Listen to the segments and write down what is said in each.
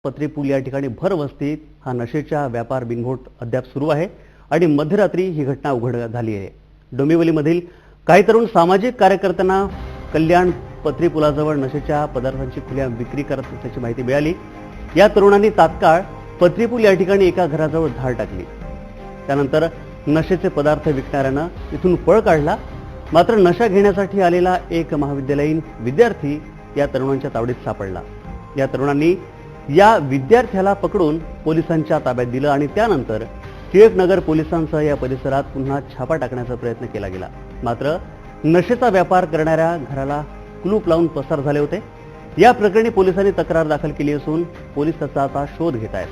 पत्रीपूल या ठिकाणी भर वस्तीत हा नशेचा व्यापार बिनघोट अद्याप सुरू आहे आणि मध्यरात्री ही घटना उघड झाली आहे। डोंबिवलीमधील काही तरुण सामाजिक कार्यकर्त्यांना कल्याण पत्रीपुलाजवळ नशेच्या पदार्थांची खुल्या विक्री करत असल्याची माहिती मिळाली। या तरुणांनी तात्काळ पत्रीपूल या ठिकाणी एका घराजवळ धाड टाकली। त्यानंतर नशेचे पदार्थ विकणाऱ्यानं इथून पळ काढला। मात्र नशा घेण्यासाठी आलेला एक महाविद्यालयीन विद्यार्थी या तरुणांच्या तावडीत सापडला। या तरुणांनी या विद्यार्थ्याला पकडून पोलिसांच्या ताब्यात दिलं आणि त्यानंतर टिळकनगर पोलिसांसह या परिसरात पुन्हा छापा टाकण्याचा प्रयत्न केला गेला। मात्र नशेचा व्यापार करणाऱ्या घराला कुलूप लावून पसार झाले होते। या प्रकरणी पोलिसांनी तक्रार दाखल केली असून पोलीस त्याचा आता शोध घेत आहेत।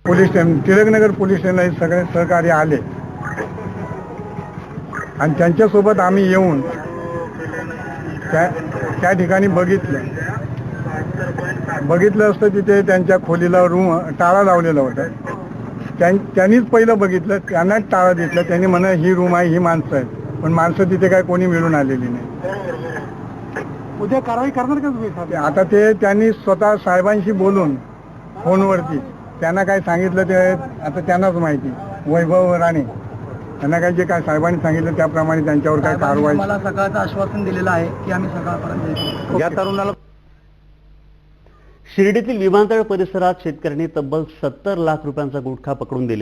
पोलीस स्टेशन टिळकनगर पोलीस स्टेशनला सगळे सहकारी आले आणि त्यांच्यासोबत आम्ही येऊन त्या ठिकाणी बघितलं असतं। तिथे त्यांच्या खोलीला टाळा लावलेला होता। त्यांनीच पहिलं बघितलं, त्यांनाच टाळा दिसला। त्यांनी म्हणा ही रूम आहे, ही माणसं आहेत, पण माणसं तिथे काय कोणी मिळून आलेली नाही। उद्या कारवाई करणार का तुम्ही? आता ते त्यांनी स्वतः साहेबांशी बोलून फोनवरती त्यांना काय सांगितलं ते आता त्यांनाच माहिती। वैभव राणे त्यांना काय जे काय साहेबांनी सांगितलं त्याप्रमाणे त्यांच्यावर काय कारवाई। मला सकाळचं आश्वासन दिलेलं आहे की आम्ही सकाळपर्यंत या तरुणाला शिर्डीतील विमानतळ परिसरात शेतकऱ्यांनी तब्बल 70 लाख रुपयांचा गुटखा पकडून दिलेला